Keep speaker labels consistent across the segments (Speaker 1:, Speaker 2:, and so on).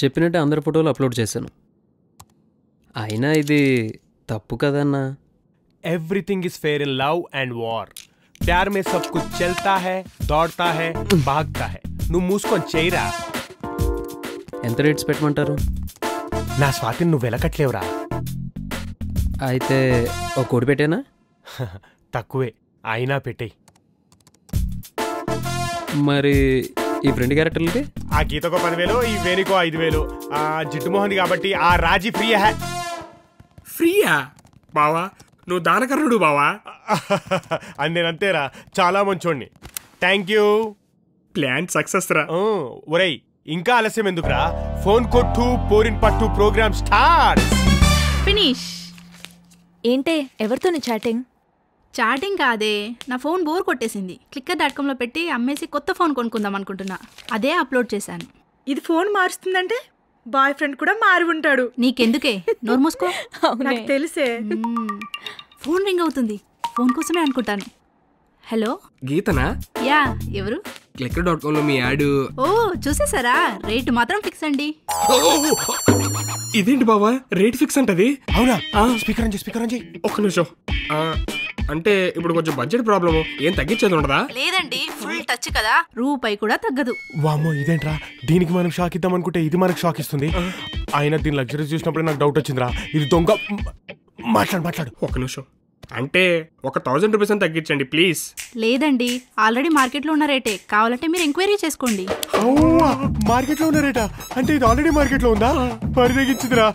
Speaker 1: చెప్పినట్టే అందరి ఫోటోలు అప్లోడ్ చేశాను. అయినా ఇది తప్పు కదన్నా.
Speaker 2: Everything is fair in love and war. प्यार में सब कुछ चलता है, दौड़ता है, भागता है. నువ్వు మూసుకొని చేయరా.
Speaker 1: ఎంత రేట్స్ పెట్టమంటారు?
Speaker 2: నా స్వాతిని నువ్వు వెలకట్లేవురా.
Speaker 1: అయితే ఒక కోడి పెట్టేనా?
Speaker 2: తక్కువే, అయినా పెట్టేయి.
Speaker 1: మరి ఈ ఫ్రెండ్ క్యారెక్టర్లకి
Speaker 2: ఆ గీతకో 10,000, ఈ వేణికో 5,000. ఆ జిడ్డు మోహన్ కాబట్టి ఆ రాజీ ఫ్రీ హే.
Speaker 3: ఫ్రీయా బావా? నువ్వు దానకర్ణుడు బావా.
Speaker 2: అని నేను అంతేరా, చాలా మంచోడిని. Thank you.
Speaker 3: ప్లాన్ సక్సెస్ రా.
Speaker 2: ఒరేయ్, ఇంకా ఆలస్యం ఎందుకురా? ఫోన్ కొట్టు, పోరిన్ పట్టు, ప్రోగ్రామ్ స్టార్ట్.
Speaker 4: ఫినిష్.
Speaker 5: ఏంటే ఎవరితోని చాటింగ్?
Speaker 4: చాటింగ్ కాదే, నా ఫోన్ బోర్ కొట్టేసింది. clicker.comలో పెట్టి అమ్మేసి కొత్త ఫోన్ కొనుక్కుందాం అనుకుంటున్నా. అదే అప్లోడ్ చేశాను.
Speaker 6: ఇది ఫోన్ మారుస్తుందంటే బాయ్ ఫ్రెండ్ కూడా మారి ఉంటాడు.
Speaker 4: నీకెందుకే, నోరు మూసుకో.
Speaker 6: నాకు తెలిసే.
Speaker 4: ఫోన్ రింగ్ అవుతుంది. ఫోన్ కోసమే అనుకుంటాను. హలో
Speaker 3: గీతనా?
Speaker 4: యా, ఎవరు?
Speaker 3: clicker.comలో మీ యాడ్.
Speaker 4: ఓ చూసేసారా? రేటు మాత్రం ఫిక్స్ అండి.
Speaker 3: ఇదేంటి బావా రేట్ ఫిక్స్ అంటది?
Speaker 2: అవునా? స్పీకర్ అని స్పీకర్ అని.
Speaker 3: ఒక్క నిమిషం. అంటే ఇప్పుడు కొంచెం బడ్జెట్ ప్రాబ్లమ్, ఏం తగ్గించేది ఉండదా?
Speaker 4: లేదండి, ఫుల్ టచ్ కదా, రూపాయి కూడా తగ్గదు.
Speaker 2: వామ్మో, ఇదేంట్రా? దీనికి మనం షాక్ ఇద్దాం అనుకుంటే ఇది మనకు షాక్ ఇస్తుంది. ఆయన దీని లగ్జరీ చూసినప్పుడు నాకు డౌట్ వచ్చిందిరా, ఇది దొంగ. మాట్లాడు.
Speaker 3: ఒక్క నిమిషం. అంటే ఒక 1000 రూపీస్ అని తగ్గించండి ప్లీజ్.
Speaker 4: లేదండి, ఆల్రెడీ మార్కెట్లో ఉన్న రేటే. కావాలంటే మీరు ఎంక్వైరీ చేసుకోండి.
Speaker 2: మార్కెట్లో ఉన్న రేటా? అంటే ఇది ఆల్రెడీ మార్కెట్లో ఉందా? మరి తగ్గించిందిరా.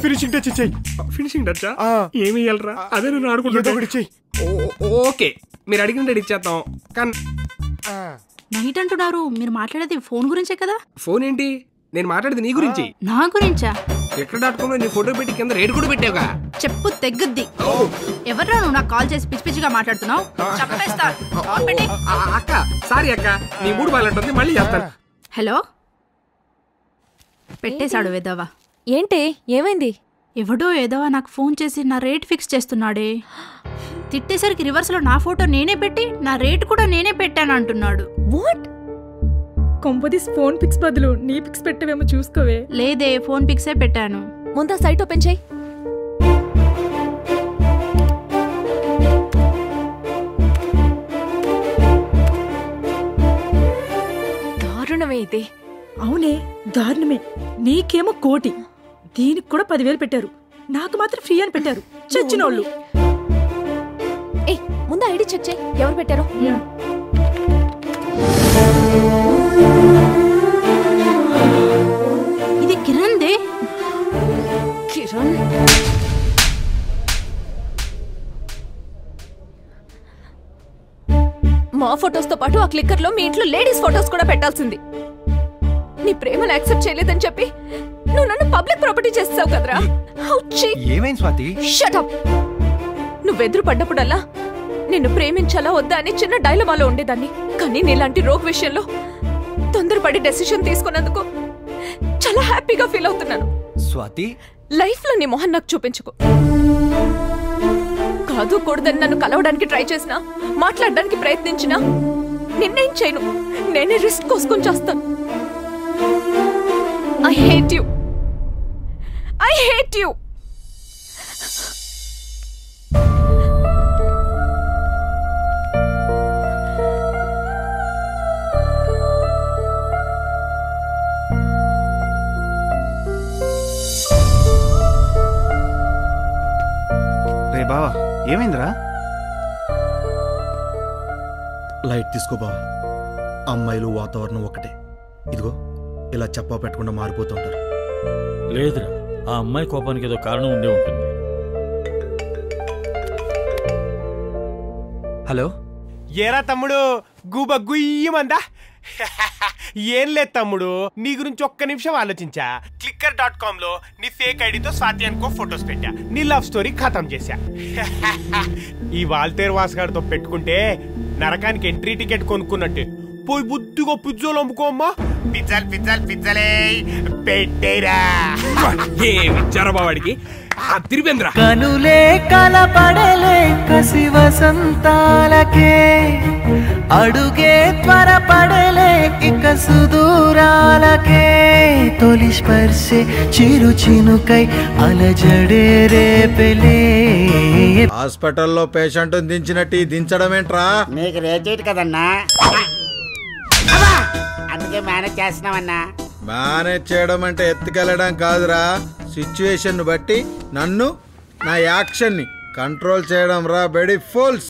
Speaker 2: ఫినిషింగ్ టచ్ ఇచ్చేయి.
Speaker 3: ఫినిషింగ్ టచ్ ఏమి ఇయ్యాలరా? అదే నేను ఆడుకుంటా. ఓకే, మీరు అడిగిన రేట్ ఇచ్చేద్దాం. కానీ
Speaker 4: నైట్ అంటున్నారు, మీరు మాట్లాడేది ఫోన్ గురించే కదా?
Speaker 3: ఫోన్ ఏంటి, నేను మాట్లాడేది నీ గురించి.
Speaker 4: నా గురించా?
Speaker 3: clicker.comలో నీ ఫోటో పెట్టి కింద రేట్ కూడా పెట్టావుగా.
Speaker 4: చెప్పు తెగ్గుద్ది. ఎవరా నువ్వు నాకు కాల్ చేసి పిచ్చి పిచ్చిగా మాట్లాడుతున్నావు? చెప్పేస్తా.
Speaker 3: అక్క సారీ అక్క, నీ మూడు బాగుంటుంది, మళ్ళీ చేస్తాను.
Speaker 4: హలో, పెట్టేశాడు వెదవా.
Speaker 5: ఏంటి ఏమైంది?
Speaker 4: ఎవడో ఏదోవా నాకు ఫోన్ చేసి నా రేట్ ఫిక్స్ చేస్తున్నాడే. తిట్టేసరికి రివర్స్ లో నా ఫోటో నేనే పెట్టి నా రేట్ కూడా నేనే పెట్టాను అంటున్నాడు.
Speaker 5: వాట్?
Speaker 6: కొంపదీస్ ఫోన్ పిక్స్ బదులు నీ పిక్స్ పెట్టవేమో చూసుకోవే.
Speaker 4: లేదే, ఫోన్ పిక్సే పెట్టాను.
Speaker 5: ముందా సైట్ ఓపెన్ చేయి. దారుణమే ఇది.
Speaker 6: అవునే, దారుణమే. నీకేమో 1 కోటి, దీనికి కూడా 10,000 పెట్టారు. నాకు మాత్రం ఫ్రీ అని పెట్టారు. చచ్చినోళ్ళు.
Speaker 5: ఏ ముందు ఐడి చెక్ చేయి, ఎవరు పెట్టారో.
Speaker 4: ఇది కిరణ్ దే.
Speaker 5: కిరణ్ మా ఫొటోస్ తో పాటు ఆ క్లిక్కర్ లో మీ ఇంట్లో లేడీస్ ఫొటోస్ కూడా పెట్టాల్సింది. నీ ప్రేమను యాక్సెప్ట్ చేయలేదని చెప్పి నువ్వు నన్ను పబ్లిక్ ప్రాపర్టీ చేస్తావు కదరా.
Speaker 7: ఏమైంది స్వాతి?
Speaker 5: Shut up. నువ్వు ఎదురు పడ్డప్పుడల్లా నిన్ను ప్రేమించాలా వద్దా అని చిన్న డైలమాలో ఉండేదాన్ని. కానీ నీలాంటి రోగ్ విషయంలో తొందరపడి డెసిషన్ తీసుకున్నందుకు చాలా హ్యాపీగా ఫీల్ అవుతున్నాను.
Speaker 7: స్వాతి,
Speaker 5: లైఫ్ లో నీ మొహం నాకు చూపించుకో. కాదు కూడదని నన్ను కలవడానికి ట్రై చేసినా, మాట్లాడడానికి ప్రయత్నించినా నిన్నేం చేయను. నేనే రిస్క్ కోసుకొని చేస్తాను. I hate you. I hate you.
Speaker 7: రే బావా, ఏమైందిరా?
Speaker 8: లైట్ తీసుకో బావా. అమ్మాయిలు వాతావరణం ఒకటే. ఇదిగో ఇలా చెప్పా పెట్టకుండా మారిపోతుంటారు.
Speaker 9: లేదురా, ఆ అమ్మాయి కోపానికి ఏదో కారణం ఉండే ఉంటుంది.
Speaker 7: హలో,
Speaker 2: ఏరా తమ్ముడు, గుబ గుయ్యమందా? ఏం లేదు తమ్ముడు, నీ గురించి ఒక్క నిమిషం ఆలోచించా. clicker.comలో నీ ఫేక్ ఐడితో స్వాతి అనుకో ఫొటోస్ పెట్టా. నీ లవ్ స్టోరీ ఖతం చేశా. ఈ వాల్తేర్ వాస్ గారితో పెట్టుకుంటే నరకానికి ఎంట్రీ టికెట్ కొనుక్కున్నట్టే. పోయి బుద్ధిగా పిజ్జాలు అమ్ముకోమ్మా. పిజ్జలే పెట్టేరా.
Speaker 3: ఏమిచ్చారబావాడికి తిరిపేంద్ర.
Speaker 10: కనులే కలపడలే కసి వసంతాలకే, అడుగే త్వరపడలే ఇక సుదూరాలకే. తొలి స్పర్శే చిరు చినుకై అలజడే రేపెలే.
Speaker 8: హాస్పిటల్లో పేషెంట్ దించినట్టు దించడం ఏంట్రా?
Speaker 11: నీకు రేట్ కదన్నా, అందుకే మేనేజ్ చేస్తున్నామన్నా.
Speaker 8: మేనేజ్ చేయడం అంటే ఎత్తుకెళ్ళడం కాదురా, సిచ్యువేషన్ బట్టి నన్ను నా యాక్షన్ ని కంట్రోల్ చేయడం రా బెడీ ఫుల్స్.